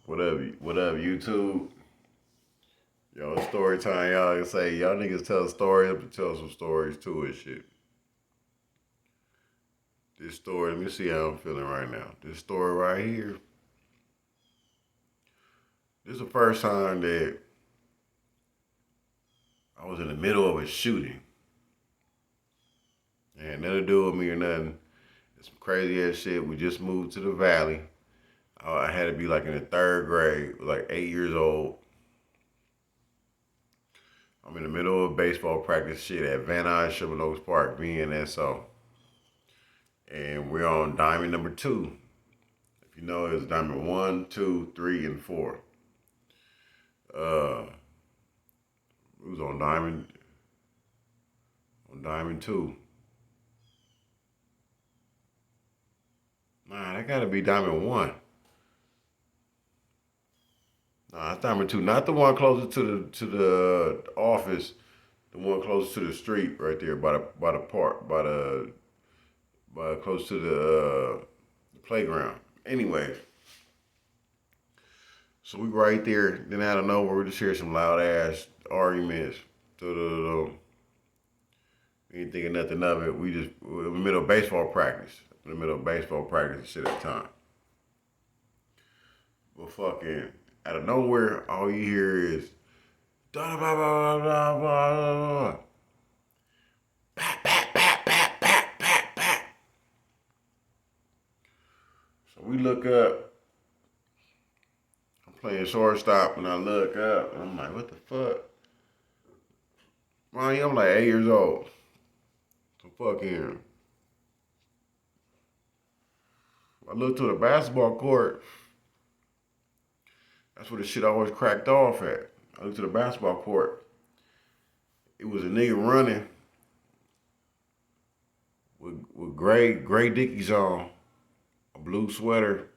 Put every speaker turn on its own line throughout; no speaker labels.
What up, YouTube? Yo, it's story time. Y'all can say y'all niggas tell stories, but tell some stories too and shit. This story, let me see how I'm feeling right now. This story right here. This is the first time that I was in the middle of a shooting. And nothing to do with me or nothing. It's some crazy ass shit. We just moved to the valley. I had to be like in the third grade, like 8 years old. I'm in the middle of baseball practice shit at Van Nuys Sherman Oaks Park, VNSO. And we're on diamond number 2. If you know, it's diamond 1, 2, 3, and 4. Uh, it was on diamond 2. Nah, that gotta be diamond 1. Nah, it's diamond 2, not the one closer to the office, the one close to the street right there by the park by close to the playground. Anyway, so we right there. Then out of nowhere, we just hear some loud ass arguments. We ain't thinking nothing of it. We're in the middle of baseball practice. In the middle of baseball practice and shit at the time. But fucking out of nowhere, all you hear is blah blah blah blah blah blah. Bat bat bat bat bat bat bat. So we look up. I'm playing shortstop and I look up and I'm like, what the fuck? Ronnie, I'm like 8 years old. So fucking I look to the basketball court. That's where the shit always cracked off at. I looked to the basketball court. It was a nigga running with gray Dickies on, a blue sweater,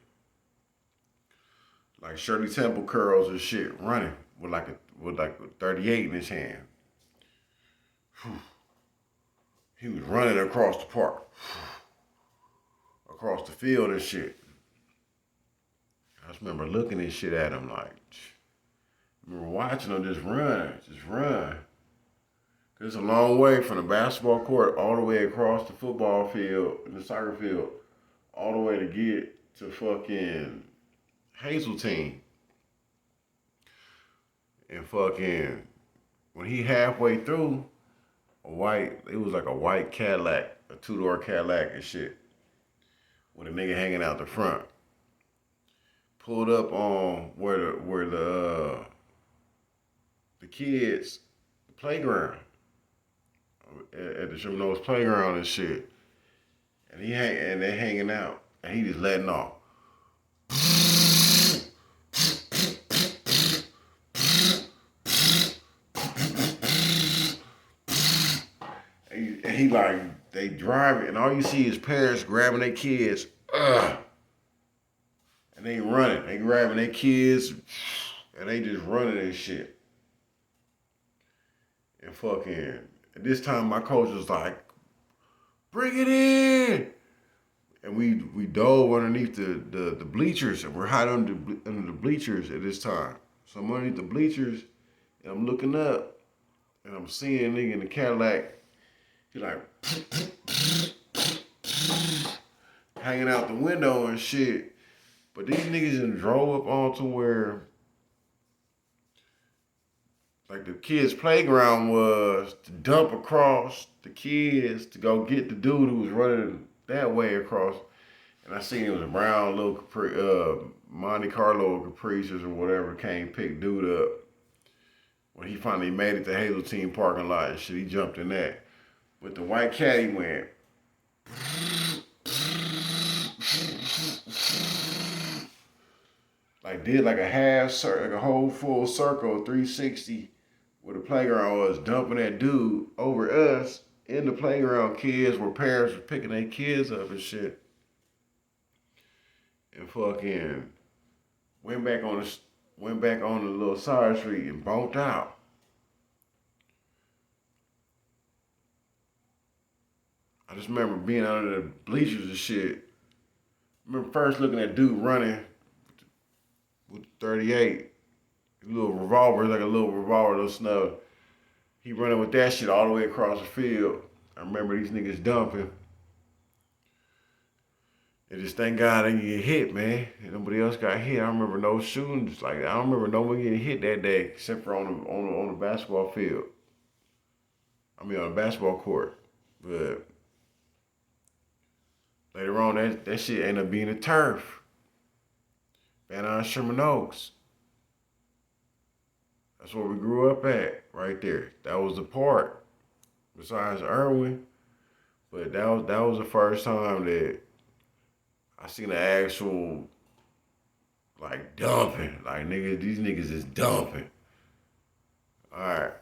like Shirley Temple curls and shit, running with like a 38 in his hand. He was running across the park, across the field and shit. I just remember looking at shit at him like, I remember watching him just run. Cause it's a long way from the basketball court all the way across the football field and the soccer field, all the way to get to fucking Hazeltine. And fucking when he halfway through, it was like a white Cadillac, a 2-door Cadillac and shit, with a nigga hanging out the front. Pulled up on where the kids playground at the Sherman Oaks playground and shit, and they hanging out, and he just letting off. And he like they driving, and all you see is parents grabbing their kids, and they running, they grabbing their kids, and they just running and shit. And fucking at this time, my coach was like, "Bring it in!" And we dove underneath the bleachers, and we're hiding under the bleachers at this time. So I'm underneath the bleachers, and I'm looking up, and I'm seeing a nigga in the Cadillac. He like hanging out the window and shit. But these niggas done drove up onto where like the kids' playground was, to dump across the kids to go get the dude who was running that way across. And I seen it was a brown little Monte Carlo Caprices or whatever came pick dude up. When he finally made it to Hazeltine parking lot and shit, he jumped in that. But the white caddy went like did like a half circle, like a whole full circle, 360, where the playground was, dumping that dude over us in the playground. Kids where parents were picking their kids up and shit, and fucking went back on the little side street and bonked out. I just remember being under the bleachers and shit. I remember first looking at dude running with 38. Little revolver, like a little revolver, little snub. He running with that shit all the way across the field. I remember these niggas dumping. And just thank God I didn't get hit, man. And nobody else got hit. I remember no shootings. Like I don't remember no one getting hit that day except for on the basketball field. I mean on the basketball court. But later on that shit ended up being a turf. Van Nuys Sherman Oaks. That's where we grew up at, right there. That was the part. Besides Irwin. But that was the first time that I seen an actual like dumping. Like niggas, these niggas is dumping. Alright.